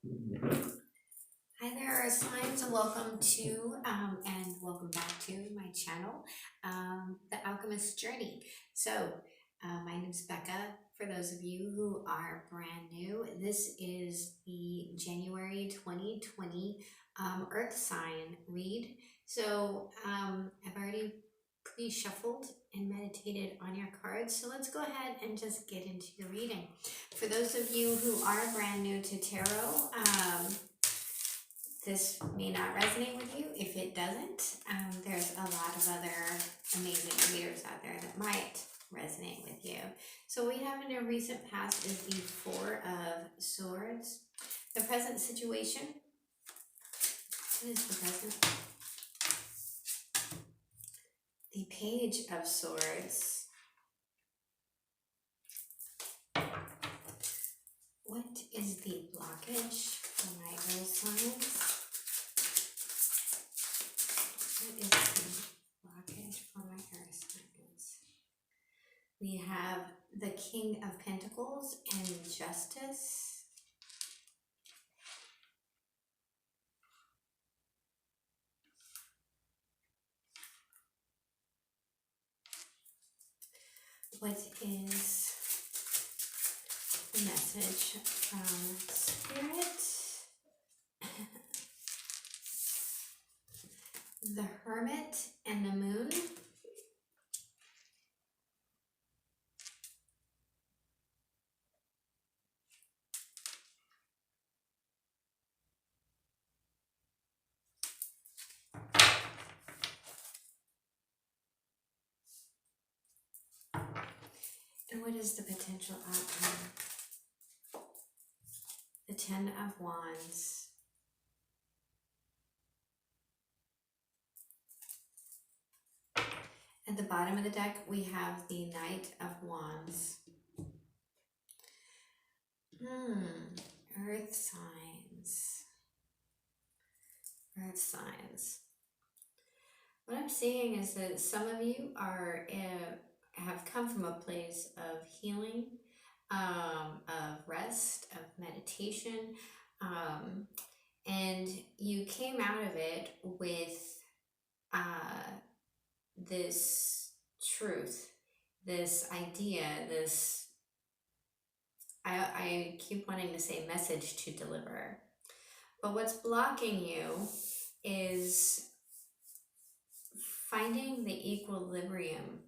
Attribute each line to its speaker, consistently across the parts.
Speaker 1: Hi there, signs. Welcome to and welcome back to my channel, The Alchemist Journey. My name is Becca. For those of you who are brand new, this is the January 2020 Earth sign read. I've already pre-shuffled and meditated on your cards. So let's go ahead and just get into your reading. For those of you who are brand new to tarot, this may not resonate with you. If it doesn't, there's a lot of other amazing readers out there that might resonate with you. So what we have in your recent past is the Four of Swords. The present situation, what is the present? The Page of Swords. What is the blockage for my earth signs? What is the blockage for my earth signs? We have the King of Pentacles and Justice. What is the message from Spirit? The Hermit and the Moon. And what is the potential outcome? The Ten of Wands. At the bottom of the deck, we have the Knight of Wands. Earth signs. Earth signs. What I'm seeing is that some of you are have come from a place of healing, of rest, of meditation, and you came out of it with this truth, this idea, this, I keep wanting to say message to deliver. But what's blocking you is finding the equilibrium.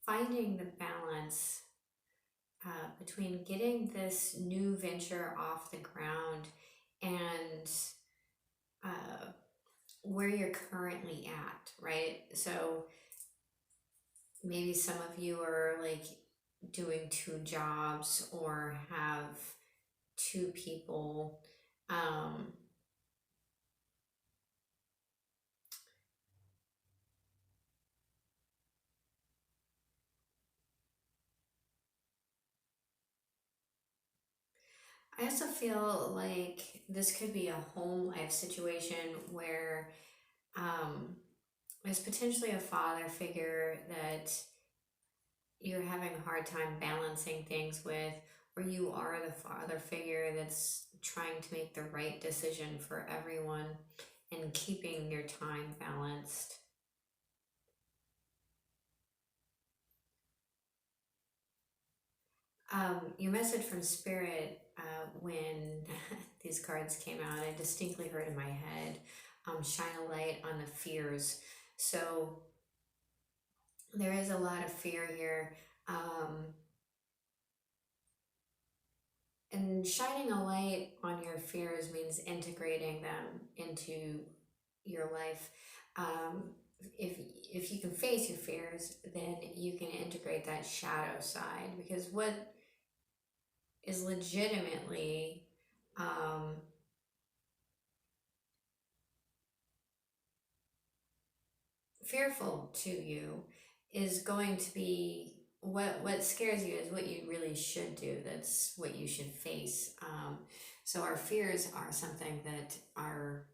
Speaker 1: Finding the balance between getting this new venture off the ground and where you're currently at, right? So maybe some of you are like doing two jobs or have two people. I also feel like this could be a home life situation where there's potentially a father figure that you're having a hard time balancing things with, or you are the father figure that's trying to make the right decision for everyone and keeping your time balanced. Your message from Spirit, when these cards came out, I distinctly heard in my head, shine a light on the fears. So there is a lot of fear here. And shining a light on your fears means integrating them into your life. If you can face your fears, then you can integrate that shadow side, because what is legitimately fearful to you is going to be what scares you is what you really should do. That's what you should face. So our fears are something that are,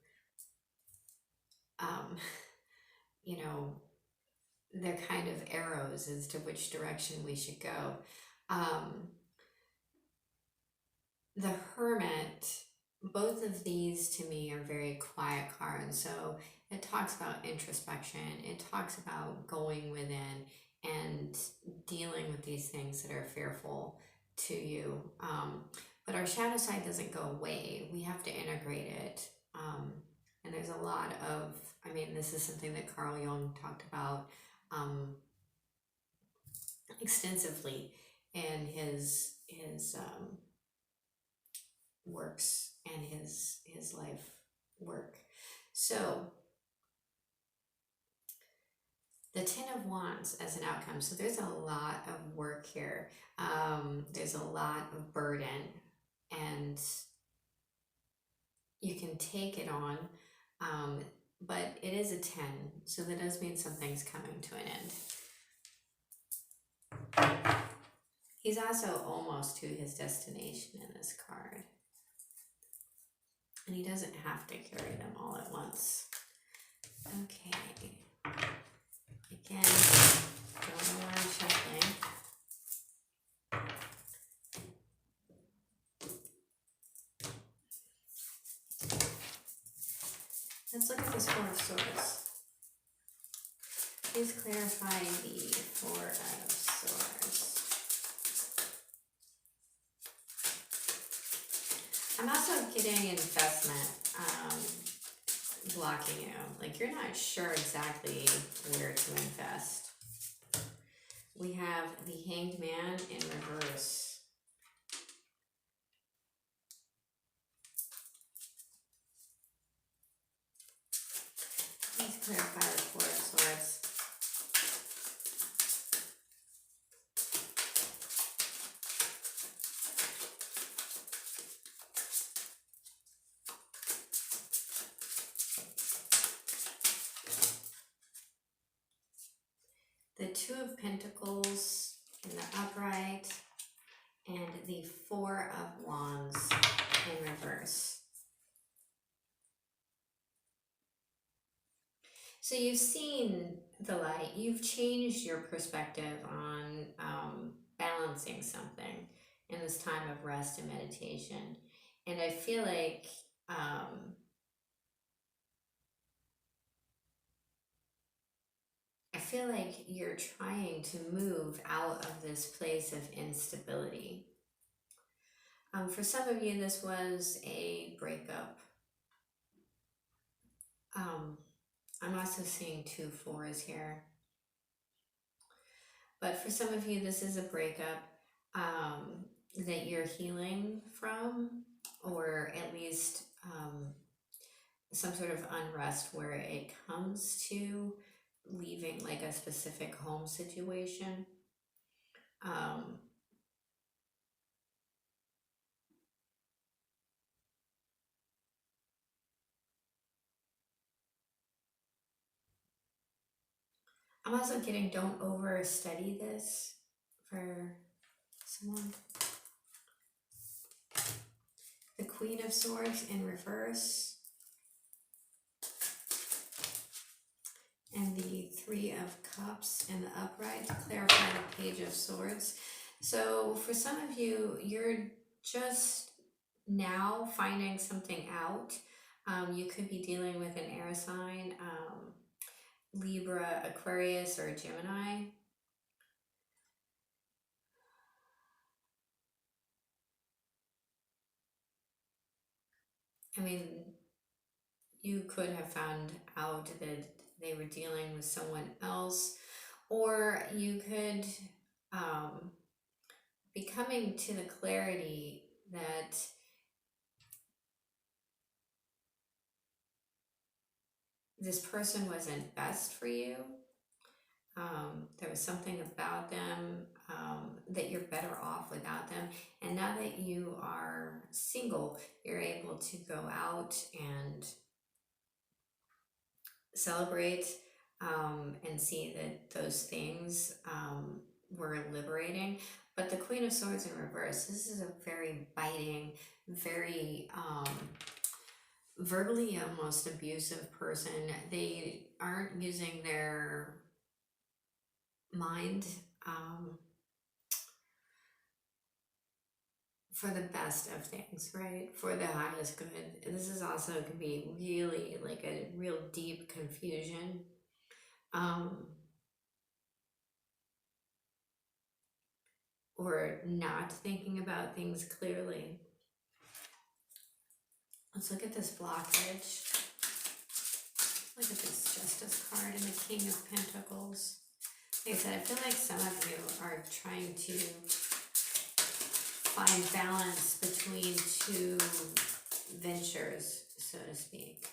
Speaker 1: you know, they're kind of arrows as to which direction we should go. Um, the Hermit, both of these to me are very quiet cards. So it talks about introspection, it talks about going within and dealing with these things that are fearful to you. But our shadow side doesn't go away, we have to integrate it. And there's a lot of, I mean, this is something that Carl Jung talked about extensively in his works and his life work. So the Ten of Wands as an outcome. So there's a lot of work here. There's a lot of burden, and you can take it on, but it is a 10, so that does mean something's coming to an end. He's also almost to his destination in this card. And he doesn't have to carry them all at once. Okay. Again, don't know where I'm shuffling. Let's look at this Four of Swords. Please clarify the Four of Swords. I'm also getting investment blocking you. Like, you're not sure exactly where to invest. We have the Hanged Man in reverse. Let's clarify the Four of Swords. The Two of Pentacles in the upright, and the Four of Wands in reverse. So you've seen the light, you've changed your perspective on balancing something in this time of rest and meditation. And I feel like you're trying to move out of this place of instability. For some of you, this was a breakup. I'm also seeing 2 4s here. But for some of you, this is a breakup that you're healing from, or at least some sort of unrest where it comes to leaving like a specific home situation. I'm also getting, don't overstudy this for someone. The Queen of Swords in reverse. And the Three of Cups in the upright to clarify the Page of Swords. So for some of you, you're just now finding something out. You could be dealing with an air sign, Libra, Aquarius, or Gemini. I mean, you could have found out that they were dealing with someone else, or you could be coming to the clarity that this person wasn't best for you. There was something about them that you're better off without them. And now that you are single, you're able to go out and celebrate and see that those things were liberating. But the Queen of Swords in reverse, this is a very biting, very verbally almost abusive person. They aren't using their mind, for the best of things, right? For the highest good. And this is also can be really like a real deep confusion. Um, or not thinking about things clearly. Let's look at this blockage. Look at this Justice card and the King of Pentacles. Like I said, I feel like some of you are trying to find balance between two ventures, so to speak.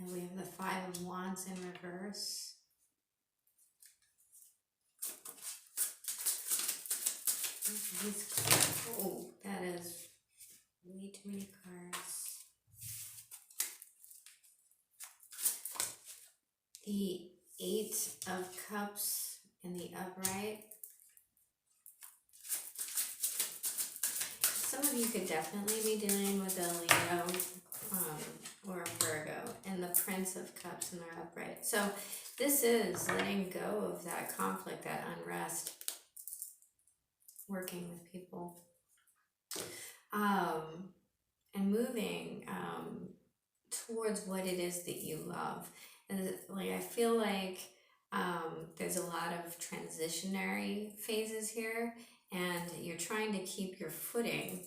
Speaker 1: And we have the Five of Wands in reverse. Oh, that is way too many cards. The Eight of Cups in the upright. Some of you could definitely be dealing with a Leo or a Virgo, and the Prince of Cups in their upright. So this is letting go of that conflict, that unrest, working with people, and moving towards what it is that you love. And like I feel like there's a lot of transitionary phases here, and you're trying to keep your footing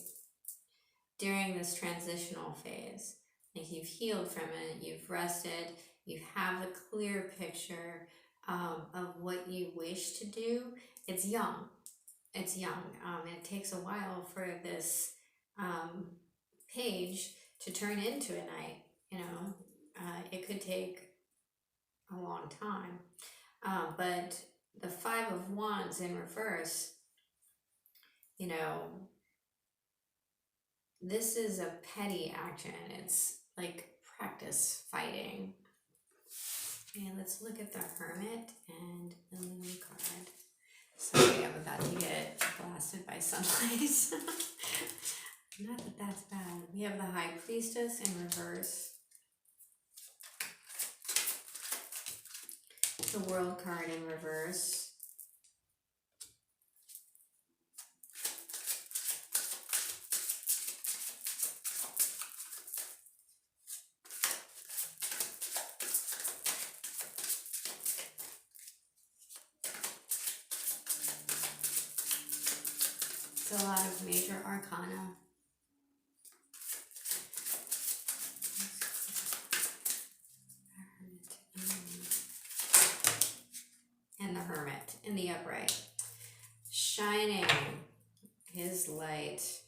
Speaker 1: during this transitional phase. Like you've healed from it, you've rested, you have a clear picture of what you wish to do. It's young. It's young. It takes a while for this page to turn into a knight. You know, it could take a long time. But the Five of Wands in reverse, you know, this is a petty action. It's like practice fighting. And let's look at the Hermit and the Moon card. Sorry, I'm about to get blasted by sunlight. Not that that's bad. We have the High Priestess in reverse. The World card in reverse. It's a lot of major arcana. And the Hermit in the upright, shining his light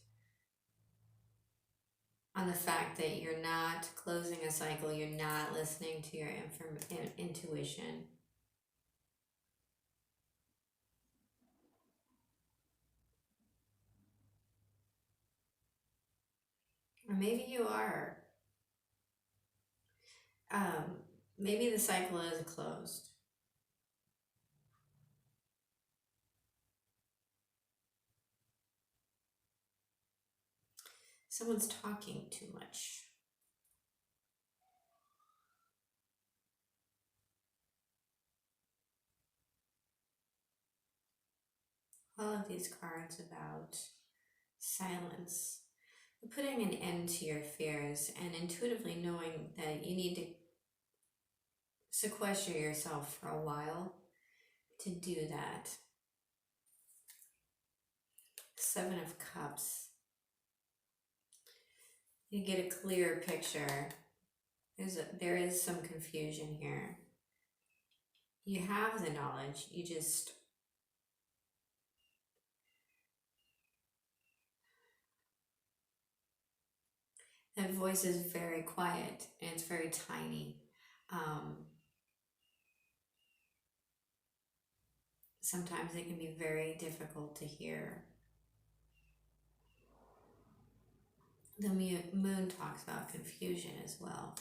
Speaker 1: on the fact that you're not closing a cycle, you're not listening to your intuition. Or maybe you are. Maybe the cycle is closed. Someone's talking too much. All of these cards about silence, putting an end to your fears and intuitively knowing that you need to sequester yourself for a while to do that. Seven of Cups. You get a clear picture. There is some confusion here. You have the knowledge, you just that voice is very quiet and it's very tiny. Sometimes it can be very difficult to hear. The moon talks about confusion as well.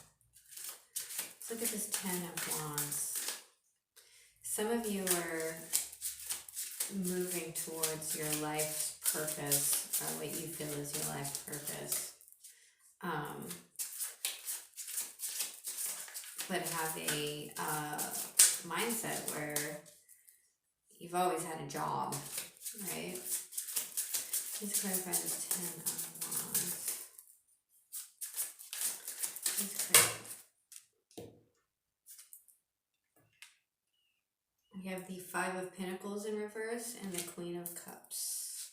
Speaker 1: Let's look at this Ten of Wands. Some of you are moving towards your life's purpose, or what you feel is your life's purpose. but have a mindset where you've always had a job, right? Let's clarify the 10 of Wands. We have the 5 of Pentacles in reverse and the Queen of Cups.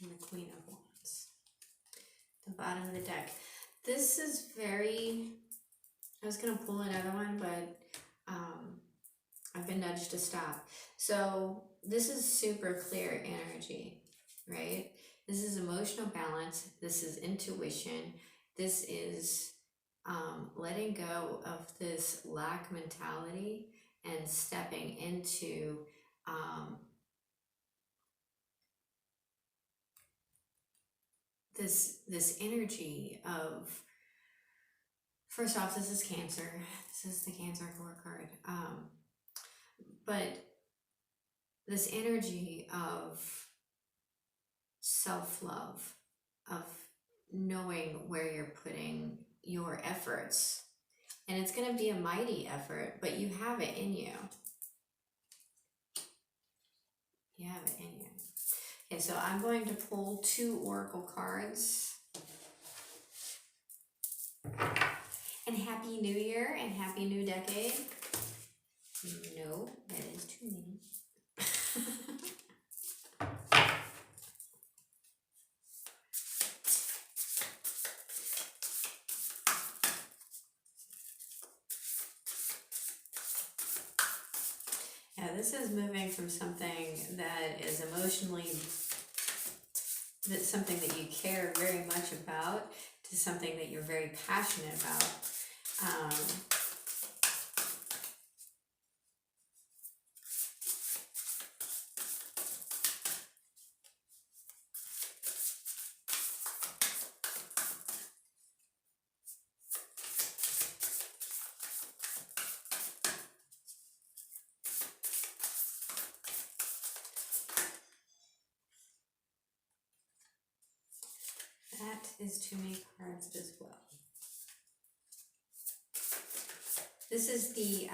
Speaker 1: And the Queen of Wands. The bottom of the deck. This is very, I was going to pull another one, but I've been nudged to stop. So this is super clear energy, right? This is emotional balance. This is intuition. This is letting go of this lack mentality and stepping into this energy of, first off, this is Cancer. This is the Cancer 4 card. But this energy of self-love, of knowing where you're putting your efforts. And it's going to be a mighty effort, but you have it in you. You have it in you. Okay, so I'm going to pull 2 oracle cards. And Happy New Year and Happy New Decade. No, that is too many. Yeah, this is moving from something that is emotionally, that's something that you care very much about, to something that you're very passionate about. That is too many cards as well. This is the,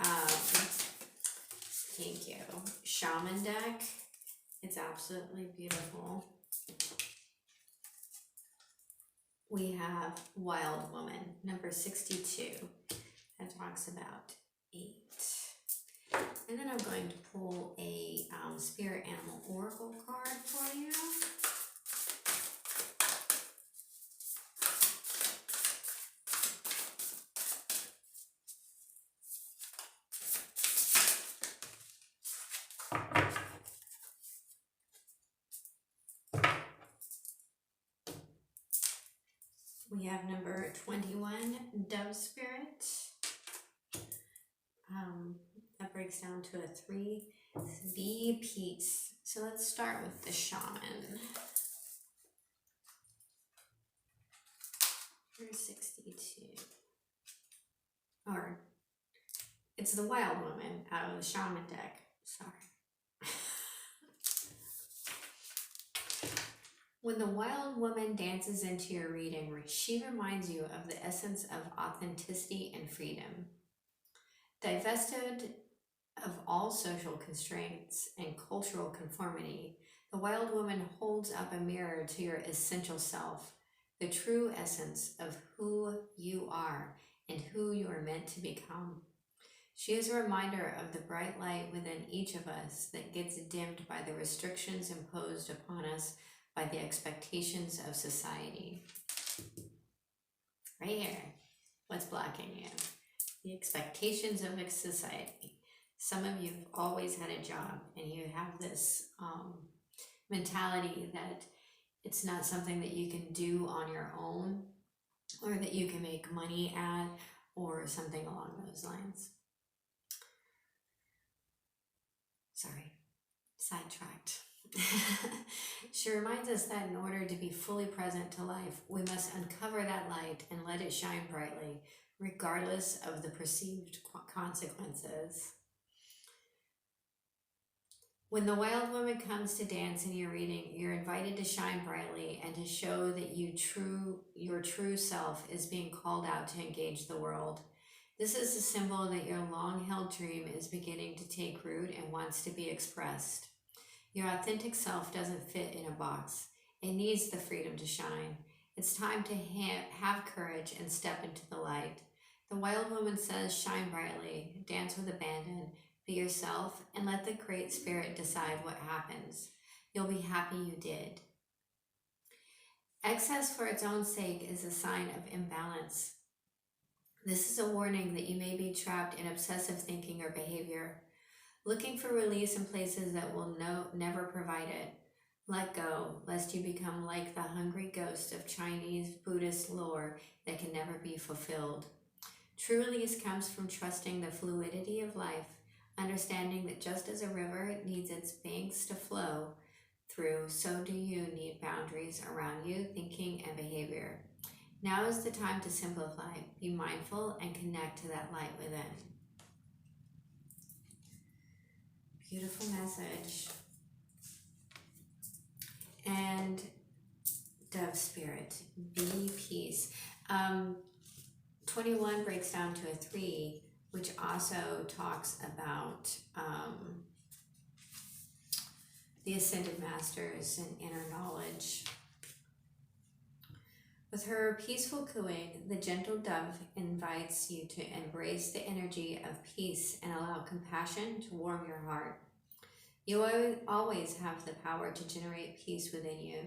Speaker 1: thank you, Shaman deck. It's absolutely beautiful. We have Wild Woman, number 62. That talks about 8. And then I'm going to pull a Spirit Animal Oracle card for you. We have number 21, Dove Spirit. That breaks down to a 3. Be peace. So let's start with the Shaman. Here's 62. Or, it's the Wild Woman out of the Shaman deck. Sorry. When the Wild Woman dances into your reading, she reminds you of the essence of authenticity and freedom. Divested of all social constraints and cultural conformity, the Wild Woman holds up a mirror to your essential self, the true essence of who you are and who you are meant to become. She is a reminder of the bright light within each of us that gets dimmed by the restrictions imposed upon us by the expectations of society. Right here, what's blocking you? The expectations of society. Some of you have always had a job and you have this mentality that it's not something that you can do on your own, or that you can make money at, or something along those lines. Sorry, sidetracked. She reminds us that in order to be fully present to life, we must uncover that light and let it shine brightly, regardless of the perceived consequences. When the wild woman comes to dance in your reading, you're invited to shine brightly and to show that your true self is being called out to engage the world. This is a symbol that your long-held dream is beginning to take root and wants to be expressed. Your authentic self doesn't fit in a box. It needs the freedom to shine. It's time to have courage and step into the light. The wild woman says, shine brightly, dance with abandon, be yourself, and let the Great Spirit decide what happens. You'll be happy you did. Excess for its own sake is a sign of imbalance. This is a warning that you may be trapped in obsessive thinking or behavior, looking for release in places that will never provide it. Let go, lest you become like the hungry ghost of Chinese Buddhist lore that can never be fulfilled. True release comes from trusting the fluidity of life, understanding that just as a river needs its banks to flow through, so do you need boundaries around you, thinking, and behavior. Now is the time to simplify, be mindful, and connect to that light within. Beautiful message. And Dove Spirit, be peace. 21 breaks down to a 3, which also talks about the Ascended Masters and inner knowledge. With her peaceful cooing, the gentle dove invites you to embrace the energy of peace and allow compassion to warm your heart. You always have the power to generate peace within you,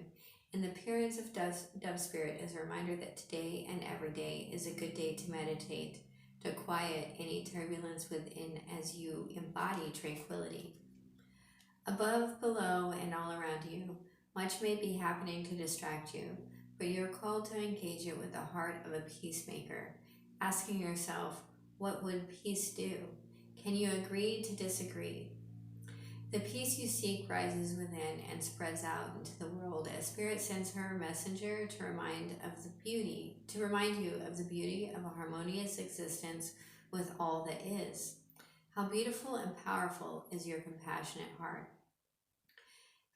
Speaker 1: and the appearance of Dove Spirit is a reminder that today and every day is a good day to meditate, to quiet any turbulence within as you embody tranquility. Above, below, and all around you, much may be happening to distract you, but you're called to engage it with the heart of a peacemaker, asking yourself, what would peace do? Can you agree to disagree? The peace you seek rises within and spreads out into the world as Spirit sends her messenger to remind you of the beauty of a harmonious existence with all that is. How beautiful and powerful is your compassionate heart.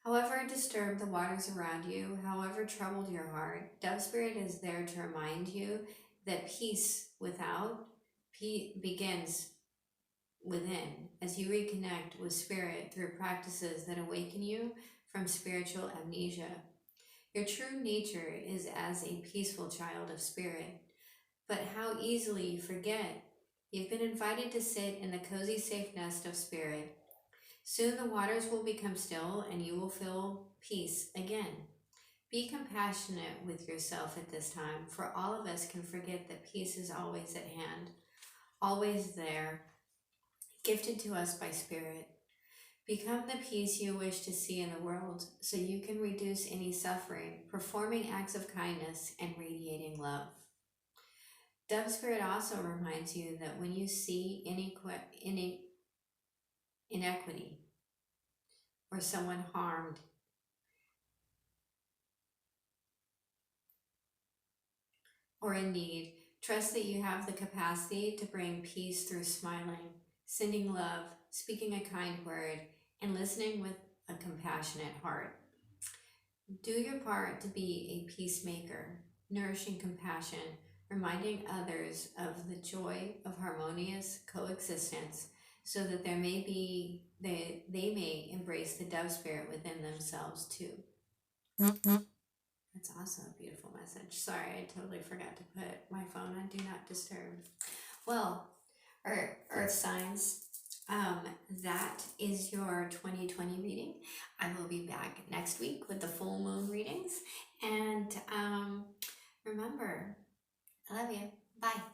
Speaker 1: However disturbed the waters around you, however troubled your heart, Dove Spirit is there to remind you that peace begins within as you reconnect with Spirit through practices that awaken you from spiritual amnesia. Your true nature is as a peaceful child of Spirit, but how easily you forget. You've been invited to sit in the cozy, safe nest of Spirit. Soon the waters will become still and you will feel peace again. Be compassionate with yourself at this time, for all of us can forget that peace is always at hand, always there, gifted to us by Spirit. Become the peace you wish to see in the world so you can reduce any suffering, performing acts of kindness and radiating love. Dove Spirit also reminds you that when you see inequity or someone harmed, or in need, trust that you have the capacity to bring peace through smiling, sending love, speaking a kind word, and listening with a compassionate heart. Do your part to be a peacemaker, nourishing compassion, reminding others of the joy of harmonious coexistence so that they may embrace the Dove Spirit within themselves too. That's also a beautiful message. Sorry, I totally forgot to put my phone on Do Not Disturb. Well, our Earth signs, that is your 2020 reading. I will be back next week with the full moon readings. And remember, I love you. Bye.